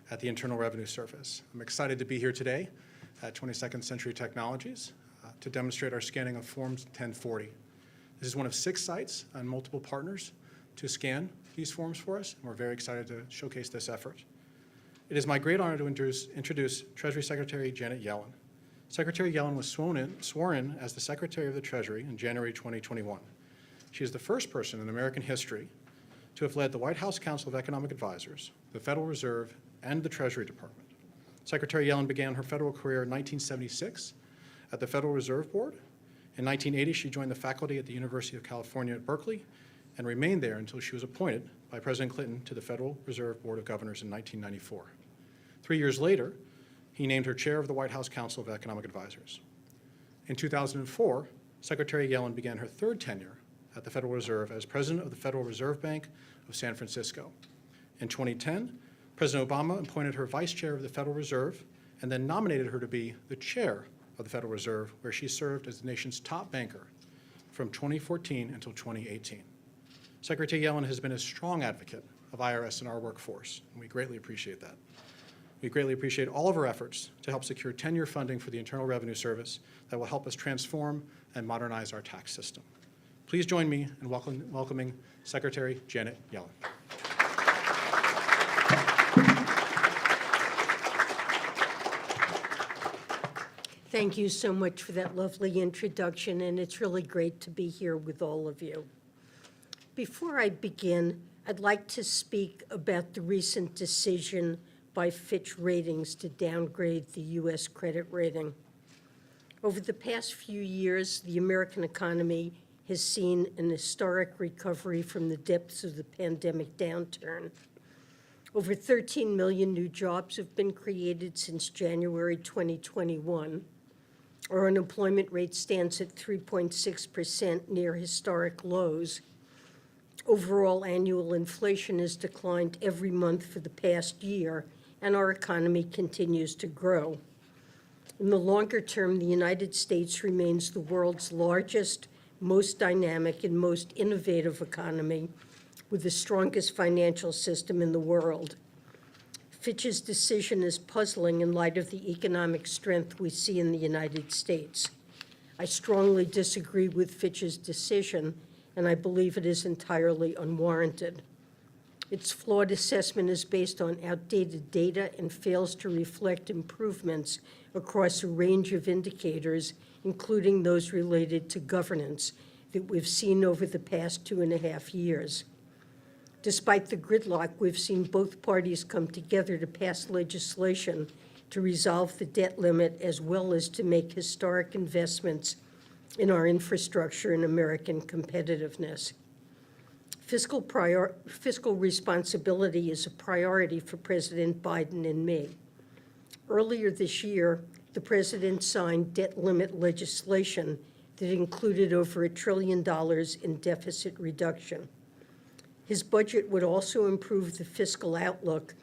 at the Internal Revenue Service. I'm excited to be here today at 22nd Century Technologies to demonstrate our scanning of Forms 1040. This is one of 6 sites and multiple partners to scan these forms for us, and we're very excited to showcase this effort. It is my great honor to introduce Treasury Secretary Janet Yellen. Secretary Yellen was sworn in as the Secretary of the Treasury in January 2021. She is the first person in American history to have led the White House Council of Economic Advisors, the Federal Reserve, and the Treasury Department. Secretary Yellen began her federal career in 1976 at the Federal Reserve Board. In 1980, she joined the faculty at the University of California at Berkeley and remained there until she was appointed by President Clinton to the Federal Reserve Board of Governors in 1994. 3 years later, he named her chair of the White House Council of Economic Advisors. In 2004, Secretary Yellen began her 3rd tenure at the Federal Reserve as president of the Federal Reserve Bank of San Francisco. In 2010, President Obama appointed her vice chair of the Federal Reserve and then nominated her to be the chair of the Federal Reserve, where she served as the nation's top banker from 2014 until 2018. Secretary Yellen has been a strong advocate of IRS in our workforce, and we greatly appreciate that. We greatly appreciate all of her efforts to help secure 10-year funding for the Internal Revenue Service that will help us transform and modernize our tax system. Please join me in welcoming Secretary Janet Yellen. Thank you so much for that lovely introduction, and it's really great to be here with all of you. Before I begin, I'd like to speak about the recent decision by Fitch Ratings to downgrade the U.S. credit rating. Over the past few years, the American economy has seen an historic recovery from the depths of the pandemic downturn. Over 13 million new jobs have been created since January 2021. Our unemployment rate stands at 3.6%, near historic lows. Overall annual inflation has declined every month for the past year, and our economy continues to grow. In the longer term, the United States remains the world's largest, most dynamic, and most innovative economy, with the strongest financial system in the world. Fitch's decision is puzzling in light of the economic strength we see in the United States. I strongly disagree with Fitch's decision, and I believe it is entirely unwarranted. Its flawed assessment is based on outdated data and fails to reflect improvements across a range of indicators, including those related to governance, that we've seen over the past 2.5 years. Despite the gridlock, we've seen both parties come together to pass legislation to resolve the debt limit, as well as to make historic investments in our infrastructure and American competitiveness. Fiscal responsibility is a priority for President Biden and me. Earlier this year, the president signed debt limit legislation that included over $1 trillion in deficit reduction. His budget would also improve the fiscal outlook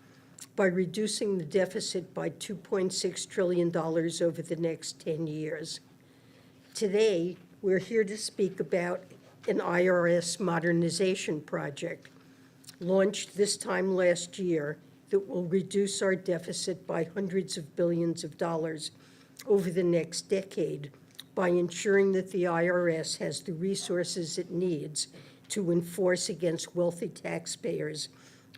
by reducing the deficit by $2.6 trillion over the next 10 years. Today, we're here to speak about an IRS modernization project launched this time last year that will reduce our deficit by hundreds of billions of dollars over the next decade by ensuring that the IRS has the resources it needs to enforce against wealthy taxpayers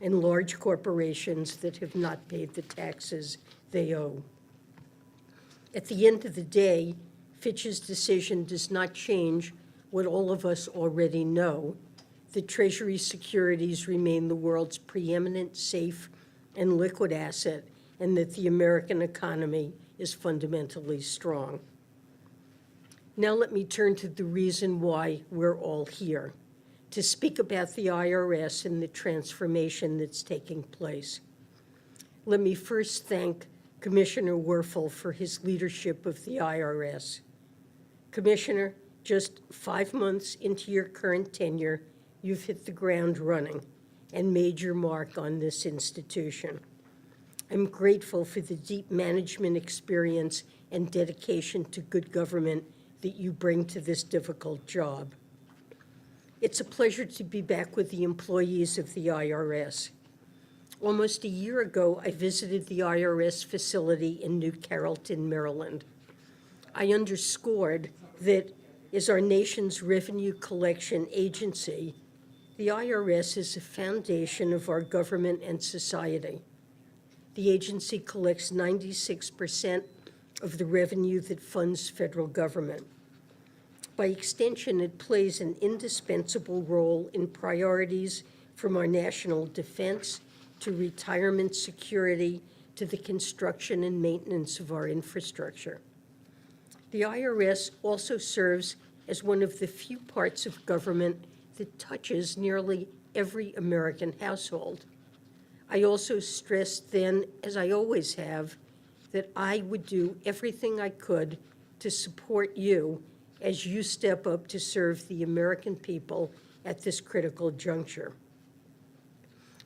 and large corporations that have not paid the taxes they owe. At the end of the day, Fitch's decision does not change what all of us already know, that Treasury securities remain the world's preeminent safe and liquid asset, and that the American economy is fundamentally strong. Now let me turn to the reason why we're all here, to speak about the IRS and the transformation that's taking place. Let me first thank Commissioner Werfel for his leadership of the IRS. Commissioner, just 5 months into your current tenure, you've hit the ground running and made your mark on this institution. I'm grateful for the deep management experience and dedication to good government that you bring to this difficult job. It's a pleasure to be back with the employees of the IRS. Almost a year ago, I visited the IRS facility in New Carrollton, Maryland. I underscored that as our nation's revenue collection agency, the IRS is the foundation of our government and society. The agency collects 96% of the revenue that funds federal government. By extension, it plays an indispensable role in priorities from our national defense to retirement security to the construction and maintenance of our infrastructure. The IRS also serves as one of the few parts of government that touches nearly every American household. I also stressed then, as I always have, that I would do everything I could to support you as you step up to serve the American people at this critical juncture.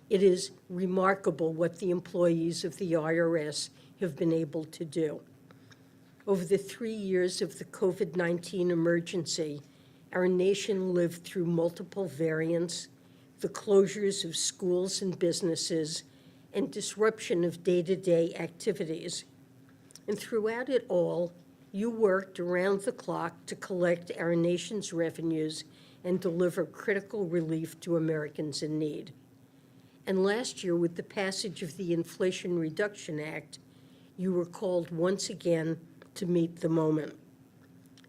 It is remarkable what the employees of the IRS have been able to do. Over the 3 years of the COVID-19 emergency, our nation lived through multiple variants, the closures of schools and businesses, and disruption of day-to-day activities. And throughout it all, you worked around the clock to collect our nation's revenues and deliver critical relief to Americans in need. And last year, with the passage of the Inflation Reduction Act, you were called once again to meet the moment.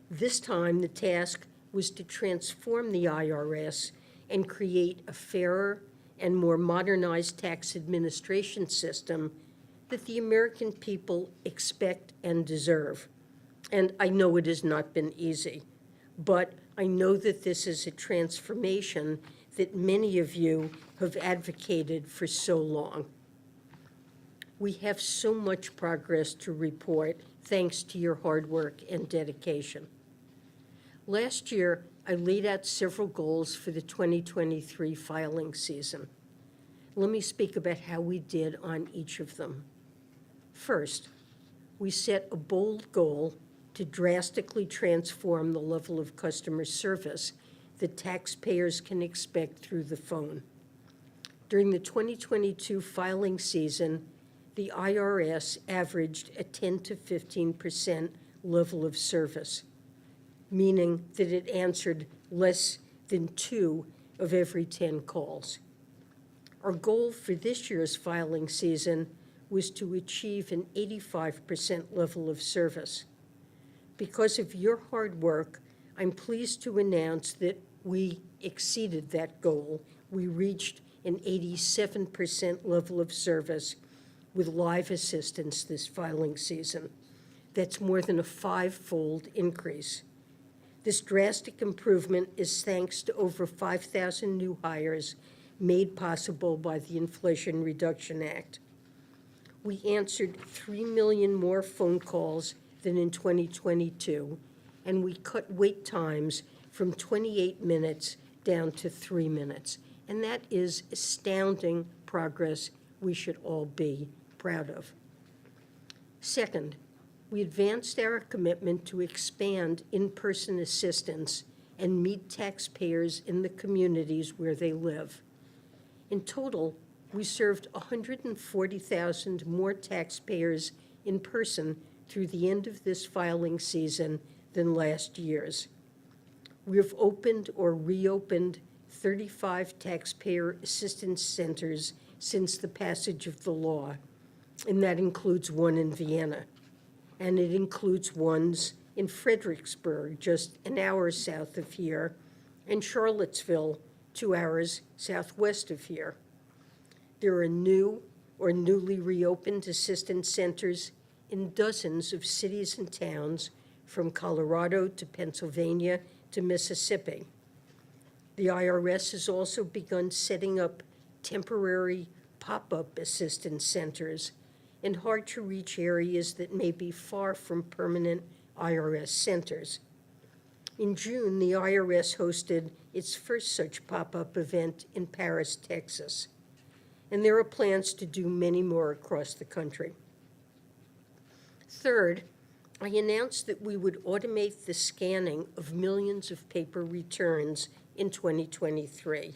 This time, the task was to transform the IRS and create a fairer and more modernized tax administration system that the American people expect and deserve. And I know it has not been easy, but I know that this is a transformation that many of you have advocated for so long. We have so much progress to report thanks to your hard work and dedication. Last year, I laid out several goals for the 2023 filing season. Let me speak about how we did on each of them. First, we set a bold goal to drastically transform the level of customer service that taxpayers can expect through the phone. During the 2022 filing season, the IRS averaged a 10 to 15% level of service, meaning that it answered less than 2 of every 10 calls. Our goal for this year's filing season was to achieve an 85% level of service. Because of your hard work, I'm pleased to announce that we exceeded that goal. We reached an 87% level of service with live assistance this filing season. That's more than a 5-fold increase. This drastic improvement is thanks to over 5,000 new hires made possible by the Inflation Reduction Act. We answered 3 million more phone calls than in 2022, and we cut wait times from 28 minutes down to 3 minutes. And that is astounding progress we should all be proud of. Second, we advanced our commitment to expand in-person assistance and meet taxpayers in the communities where they live. In total, we served 140,000 more taxpayers in person through the end of this filing season than last year's. We have opened or reopened 35 taxpayer assistance centers since the passage of the law, and that includes one in Vienna. And it includes ones in Fredericksburg, just an hour south of here, and Charlottesville, 2 hours southwest of here. There are new or newly reopened assistance centers in dozens of cities and towns, from Colorado to Pennsylvania to Mississippi. The IRS has also begun setting up temporary pop-up assistance centers in hard-to-reach areas that may be far from permanent IRS centers. In June, the IRS hosted its first such pop-up event in Paris, Texas, and there are plans to do many more across the country. Third, I announced that we would automate the scanning of millions of paper returns in 2023,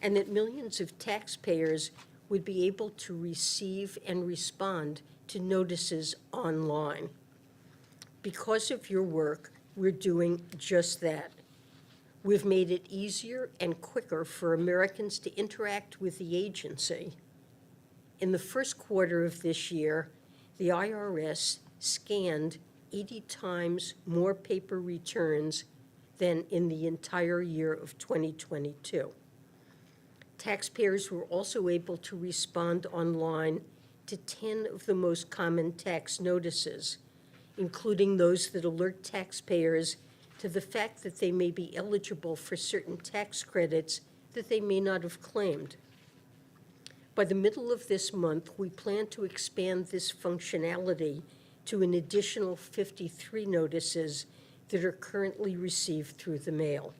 and that millions of taxpayers would be able to receive and respond to notices online. Because of your work, we're doing just that. We've made it easier and quicker for Americans to interact with the agency. In the first quarter of this year, the IRS scanned 80 times more paper returns than in the entire year of 2022. Taxpayers were also able to respond online to 10 of the most common tax notices, including those that alert taxpayers to the fact that they may be eligible for certain tax credits that they may not have claimed. By the middle of this month, we plan to expand this functionality to an additional 53 notices that are currently received through the mail.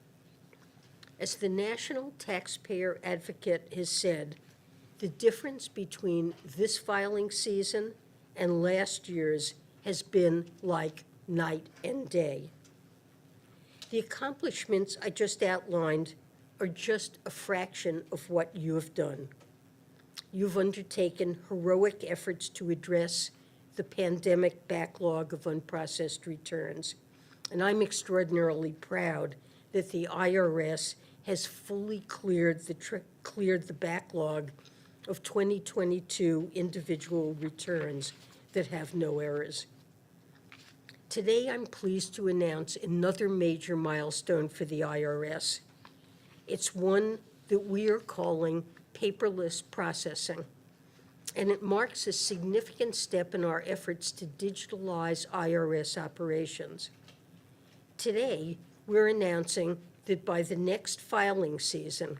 As the National Taxpayer Advocate has said, the difference between this filing season and last year's has been like night and day. The accomplishments I just outlined are just a fraction of what you have done. You've undertaken heroic efforts to address the pandemic backlog of unprocessed returns, and I'm extraordinarily proud that the IRS has fully cleared the backlog of 2022 individual returns that have no errors. Today, I'm pleased to announce another major milestone for the IRS. It's one that we are calling paperless processing, and it marks a significant step in our efforts to digitalize IRS operations. Today, we're announcing that by the next filing season,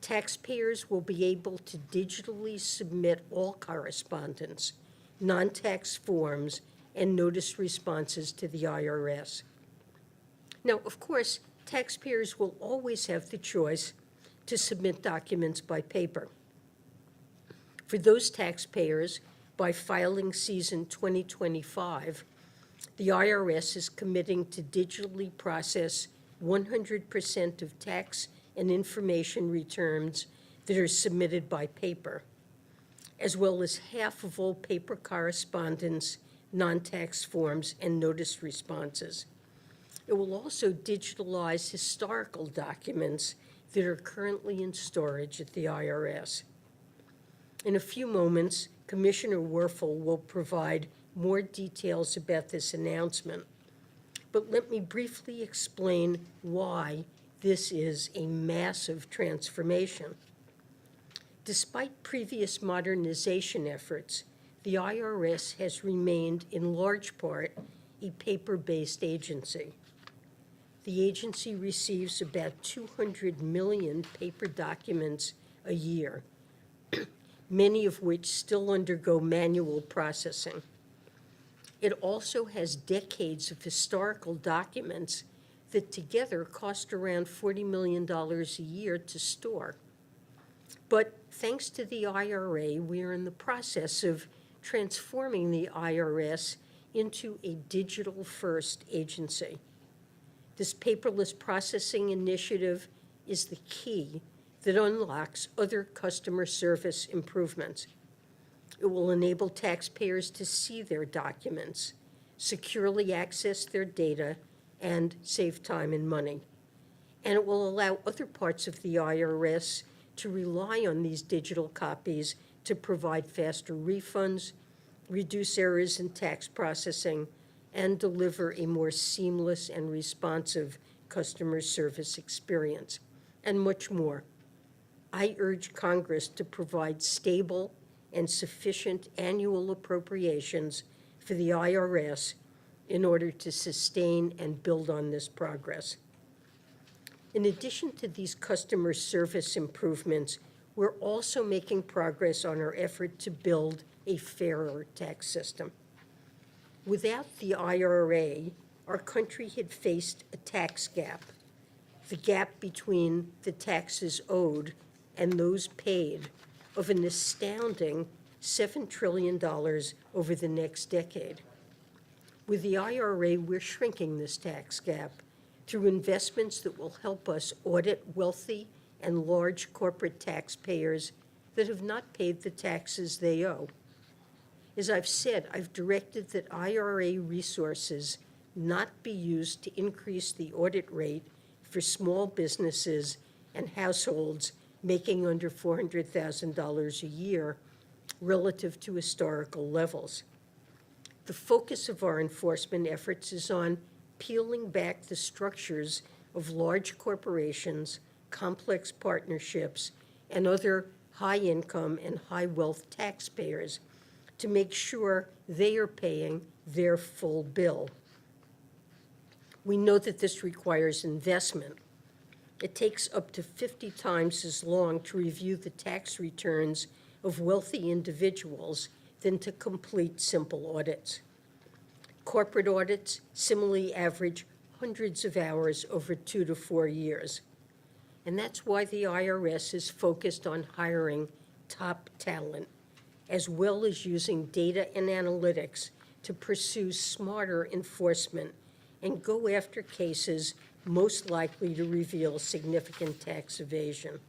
taxpayers will be able to digitally submit all correspondence, non-tax forms, and notice responses to the IRS. Now, of course, taxpayers will always have the choice to submit documents by paper. For those taxpayers, by filing season 2025, the IRS is committing to digitally process 100% of tax and information returns that are submitted by paper, as well as half of all paper correspondence, non-tax forms, and notice responses. It will also digitalize historical documents that are currently in storage at the IRS. In a few moments, Commissioner Werfel will provide more details about this announcement, but let me briefly explain why this is a massive transformation. Despite previous modernization efforts, the IRS has remained in large part a paper-based agency. The agency receives about 200 million paper documents a year, many of which still undergo manual processing. It also has decades of historical documents that together cost around $40 million a year to store. But thanks to the IRA, we are in the process of transforming the IRS into a digital-first agency. This paperless processing initiative is the key that unlocks other customer service improvements. It will enable taxpayers to see their documents, securely access their data, and save time and money. And it will allow other parts of the IRS to rely on these digital copies to provide faster refunds, reduce errors in tax processing, and deliver a more seamless and responsive customer service experience, and much more. I urge Congress to provide stable and sufficient annual appropriations for the IRS in order to sustain and build on this progress. In addition to these customer service improvements, we're also making progress on our effort to build a fairer tax system. Without the IRA, our country had faced a tax gap, the gap between the taxes owed and those paid of an astounding $7 trillion over the next decade. With the IRA, we're shrinking this tax gap through investments that will help us audit wealthy and large corporate taxpayers that have not paid the taxes they owe. As I've said, I've directed that IRA resources not be used to increase the audit rate for small businesses and households making under $400,000 a year relative to historical levels. The focus of our enforcement efforts is on peeling back the structures of large corporations, complex partnerships, and other high-income and high-wealth taxpayers to make sure they are paying their full bill. We know that this requires investment. It takes up to 50 times as long to review the tax returns of wealthy individuals than to complete simple audits. Corporate audits similarly average hundreds of hours over 2 to 4 years. And that's why the IRS is focused on hiring top talent, as well as using data and analytics to pursue smarter enforcement and go after cases most likely to reveal significant tax evasion.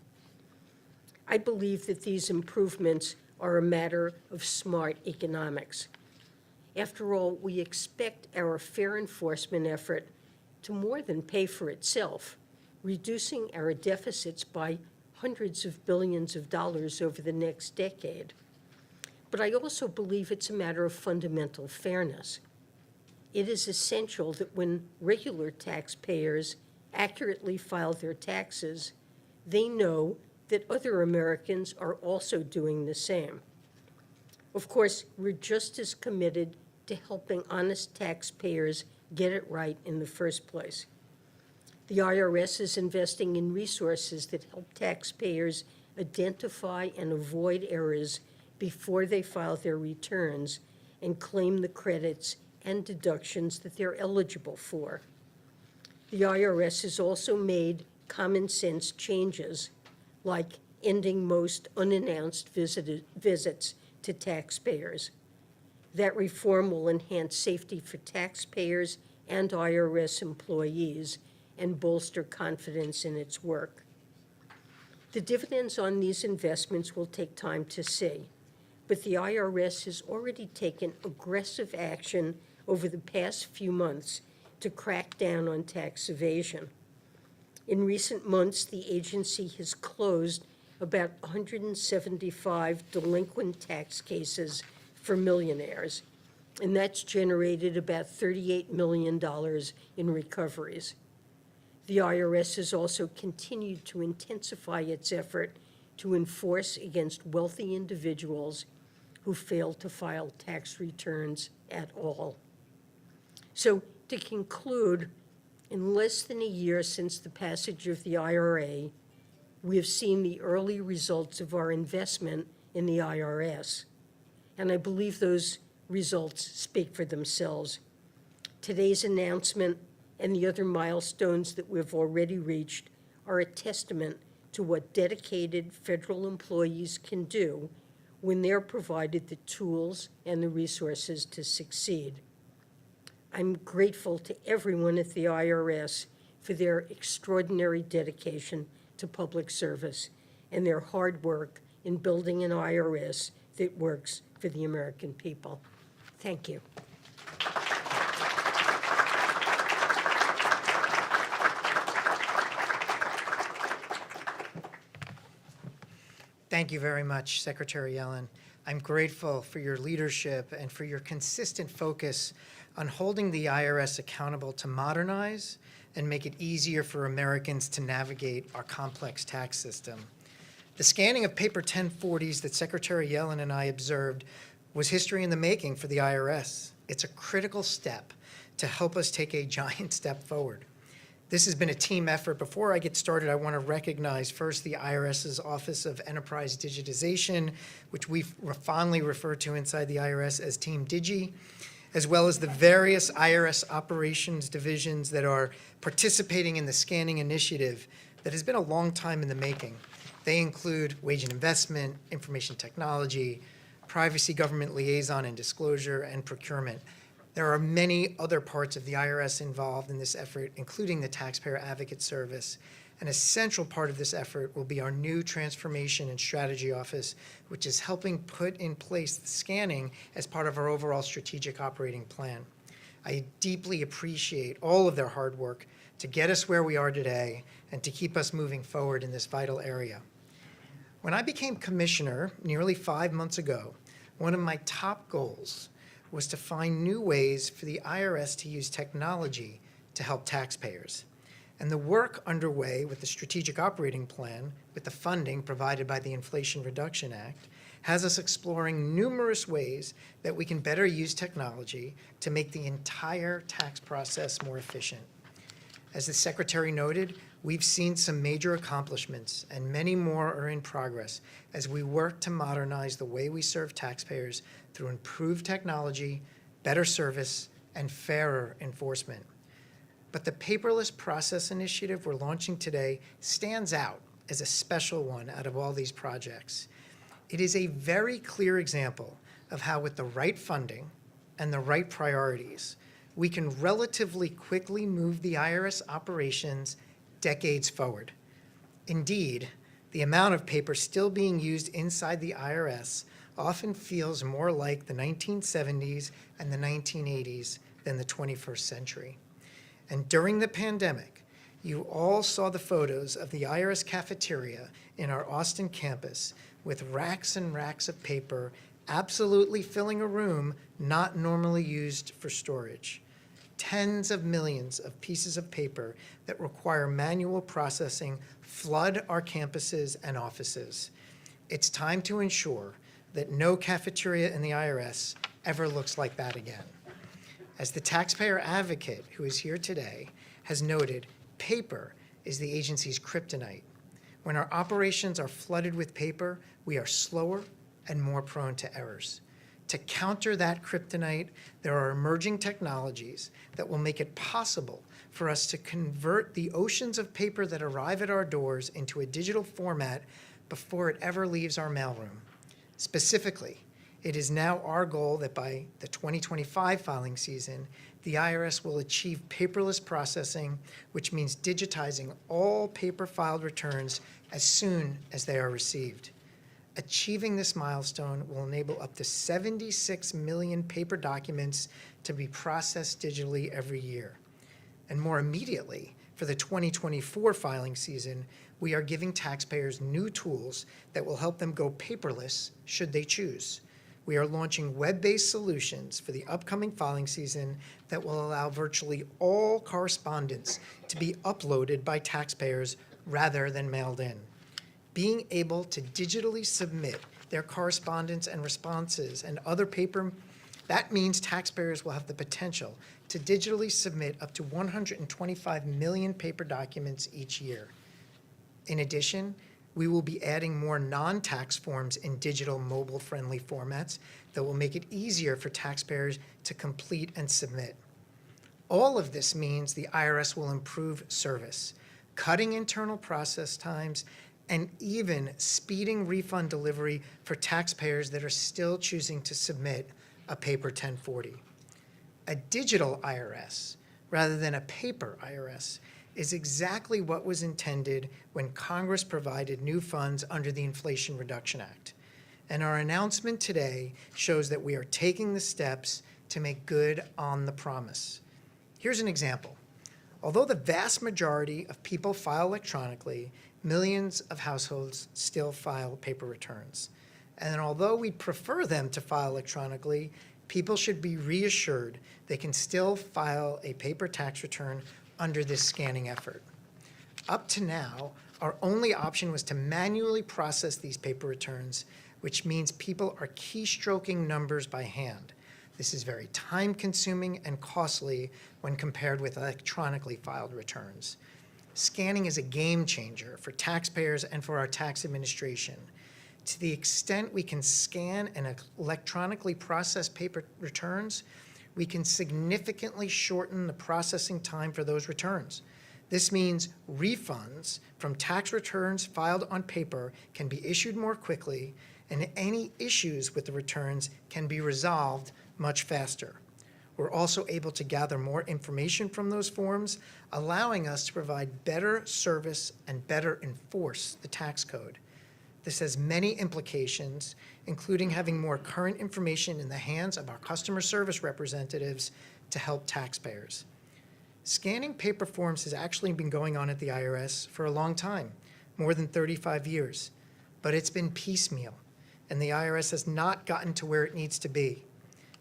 I believe that these improvements are a matter of smart economics. After all, we expect our fair enforcement effort to more than pay for itself, reducing our deficits by hundreds of billions of dollars over the next decade. But I also believe it's a matter of fundamental fairness. It is essential that when regular taxpayers accurately file their taxes, they know that other Americans are also doing the same. Of course, we're just as committed to helping honest taxpayers get it right in the first place. The IRS is investing in resources that help taxpayers identify and avoid errors before they file their returns and claim the credits and deductions that they're eligible for. The IRS has also made common sense changes, like ending most unannounced visits to taxpayers. That reform will enhance safety for taxpayers and IRS employees and bolster confidence in its work. The dividends on these investments will take time to see, but the IRS has already taken aggressive action over the past few months to crack down on tax evasion. In recent months, the agency has closed about 175 delinquent tax cases for millionaires, and that's generated about $38 million in recoveries. The IRS has also continued to intensify its effort to enforce against wealthy individuals who fail to file tax returns at all. So, to conclude, in less than a year since the passage of the IRA, we have seen the early results of our investment in the IRS, and I believe those results speak for themselves. Today's announcement and the other milestones that we've already reached are a testament to what dedicated federal employees can do when they're provided the tools and the resources to succeed. I'm grateful to everyone at the IRS for their extraordinary dedication to public service and their hard work in building an IRS that works for the American people. Thank you. Thank you very much, Secretary Yellen. I'm grateful for your leadership and for your consistent focus on holding the IRS accountable to modernize and make it easier for Americans to navigate our complex tax system. The scanning of paper 1040s that Secretary Yellen and I observed was history in the making for the IRS. It's a critical step to help us take a giant step forward. This has been a team effort. Before I get started, I want to recognize first the IRS's Office of Enterprise Digitization, which we fondly refer to inside the IRS as Team Digi, as well as the various IRS operations divisions that are participating in the scanning initiative that has been a long time in the making. They include wage and investment, information technology, privacy, government liaison and disclosure, and procurement. There are many other parts of the IRS involved in this effort, including the Taxpayer Advocate Service. An essential part of this effort will be our new Transformation and Strategy Office, which is helping put in place the scanning as part of our overall strategic operating plan. I deeply appreciate all of their hard work to get us where we are today and to keep us moving forward in this vital area. When I became commissioner nearly 5 months ago, one of my top goals was to find new ways for the IRS to use technology to help taxpayers. And the work underway with the Strategic Operating Plan, with the funding provided by the Inflation Reduction Act, has us exploring numerous ways that we can better use technology to make the entire tax process more efficient. As the Secretary noted, we've seen some major accomplishments, and many more are in progress as we work to modernize the way we serve taxpayers through improved technology, better service, and fairer enforcement. But the Paperless Process Initiative we're launching today stands out as a special one out of all these projects. It is a very clear example of how, with the right funding and the right priorities, we can relatively quickly move the IRS operations decades forward. Indeed, the amount of paper still being used inside the IRS often feels more like the 1970s and the 1980s than the 21st century. And during the pandemic, you all saw the photos of the IRS cafeteria in our Austin campus with racks and racks of paper absolutely filling a room not normally used for storage. Tens of millions of pieces of paper that require manual processing flood our campuses and offices. It's time to ensure that no cafeteria in the IRS ever looks like that again. As the taxpayer advocate who is here today has noted, paper is the agency's kryptonite. When our operations are flooded with paper, we are slower and more prone to errors. To counter that kryptonite, there are emerging technologies that will make it possible for us to convert the oceans of paper that arrive at our doors into a digital format before it ever leaves our mailroom. Specifically, it is now our goal that by the 2025 filing season, the IRS will achieve paperless processing, which means digitizing all paper filed returns as soon as they are received. Achieving this milestone will enable up to 76 million paper documents to be processed digitally every year. And more immediately, for the 2024 filing season, we are giving taxpayers new tools that will help them go paperless should they choose. We are launching web-based solutions for the upcoming filing season that will allow virtually all correspondence to be uploaded by taxpayers rather than mailed in. Being able to digitally submit their correspondence and responses and other paper, that means taxpayers will have the potential to digitally submit up to 125 million paper documents each year. In addition, we will be adding more non-tax forms in digital mobile-friendly formats that will make it easier for taxpayers to complete and submit. All of this means the IRS will improve service, cutting internal process times, and even speeding refund delivery for taxpayers that are still choosing to submit a paper 1040. A digital IRS, rather than a paper IRS, is exactly what was intended when Congress provided new funds under the Inflation Reduction Act. And our announcement today shows that we are taking the steps to make good on the promise. Here's an example. Although the vast majority of people file electronically, millions of households still file paper returns. And although we prefer them to file electronically, people should be reassured they can still file a paper tax return under this scanning effort. Up to now, our only option was to manually process these paper returns, which means people are keystroking numbers by hand. This is very time-consuming and costly when compared with electronically filed returns. Scanning is a game changer for taxpayers and for our tax administration. To the extent we can scan and electronically process paper returns, we can significantly shorten the processing time for those returns. This means refunds from tax returns filed on paper can be issued more quickly, and any issues with the returns can be resolved much faster. We're also able to gather more information from those forms, allowing us to provide better service and better enforce the tax code. This has many implications, including having more current information in the hands of our customer service representatives to help taxpayers. Scanning paper forms has actually been going on at the IRS for a long time, more than 35 years, but it's been piecemeal, and the IRS has not gotten to where it needs to be.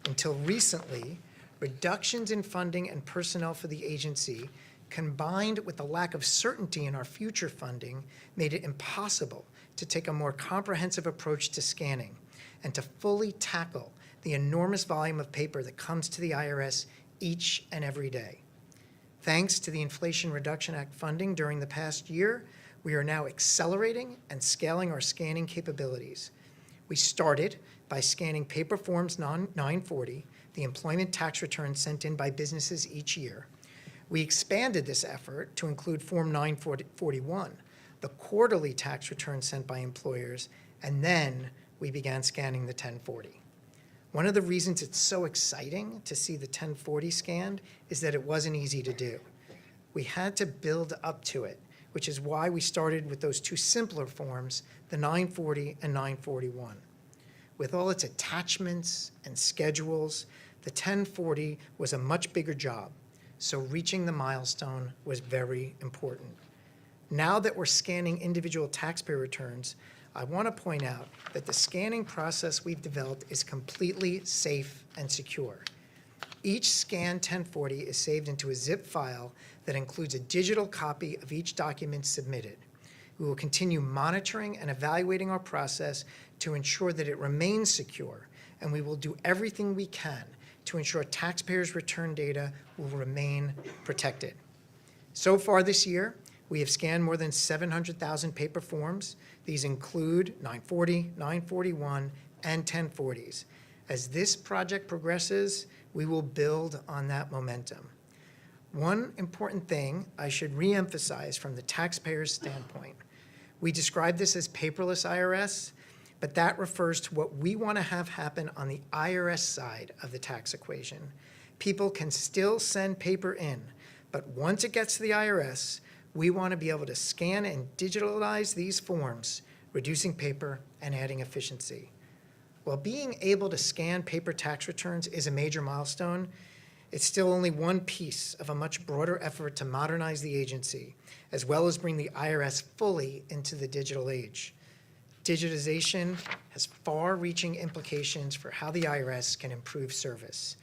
Until recently, reductions in funding and personnel for the agency, combined with the lack of certainty in our future funding, made it impossible to take a more comprehensive approach to scanning and to fully tackle the enormous volume of paper that comes to the IRS each and every day. Thanks to the Inflation Reduction Act funding during the past year, we are now accelerating and scaling our scanning capabilities. We started by scanning paper forms 940, the employment tax returns sent in by businesses each year. We expanded this effort to include Form 941, the quarterly tax return sent by employers, and then we began scanning the 1040. One of the reasons it's so exciting to see the 1040 scanned is that it wasn't easy to do. We had to build up to it, which is why we started with those two simpler forms, the 940 and 941. With all its attachments and schedules, the 1040 was a much bigger job, so reaching the milestone was very important. Now that we're scanning individual taxpayer returns, I want to point out that the scanning process we've developed is completely safe and secure. Each scanned 1040 is saved into a zip file that includes a digital copy of each document submitted. We will continue monitoring and evaluating our process to ensure that it remains secure, and we will do everything we can to ensure taxpayers' return data will remain protected. So far this year, we have scanned more than 700,000 paper forms. These include 940, 941, and 1040s. As this project progresses, we will build on that momentum. One important thing I should reemphasize from the taxpayer's standpoint. We describe this as paperless IRS, but that refers to what we want to have happen on the IRS side of the tax equation. People can still send paper in, but once it gets to the IRS, we want to be able to scan and digitalize these forms, reducing paper and adding efficiency. While being able to scan paper tax returns is a major milestone, it's still only one piece of a much broader effort to modernize the agency, as well as bring the IRS fully into the digital age. Digitization has far-reaching implications for how the IRS can improve service.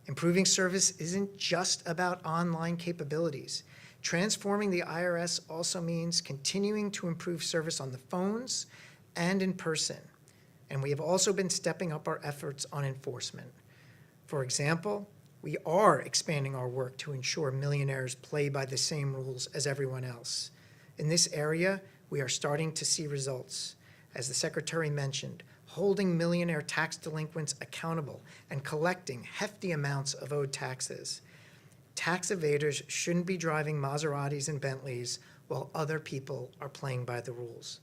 Improving service isn't just about online capabilities. Transforming the IRS also means continuing to improve service on the phones and in person. And we have also been stepping up our efforts on enforcement. For example, we are expanding our work to ensure millionaires play by the same rules as everyone else. In this area, we are starting to see results. As the Secretary mentioned, holding millionaire tax delinquents accountable and collecting hefty amounts of owed taxes. Tax evaders shouldn't be driving Maseratis and Bentleys while other people are playing by the rules.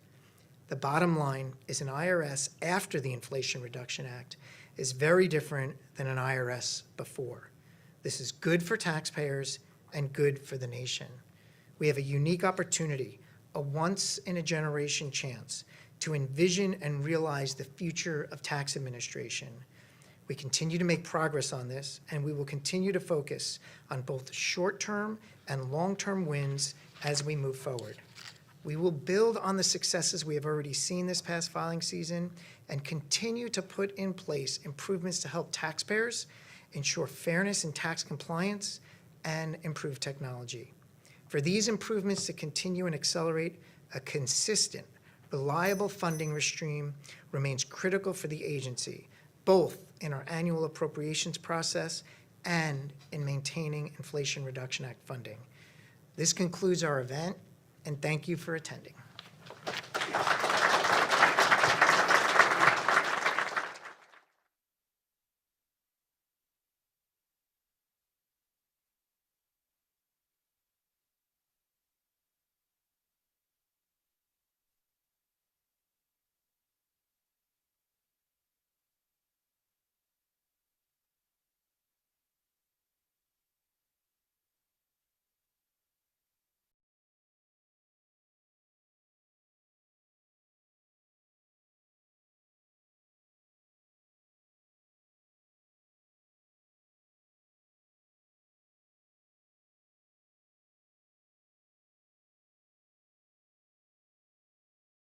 The bottom line is an IRS after the Inflation Reduction Act is very different than an IRS before. This is good for taxpayers and good for the nation. We have a unique opportunity, a once-in-a-generation chance to envision and realize the future of tax administration. We continue to make progress on this, and we will continue to focus on both short-term and long-term wins as we move forward. We will build on the successes we have already seen this past filing season and continue to put in place improvements to help taxpayers ensure fairness in tax compliance and improve technology. For these improvements to continue and accelerate, a consistent, reliable funding stream remains critical for the agency, both in our annual appropriations process and in maintaining Inflation Reduction Act funding. This concludes our event, and thank you for attending.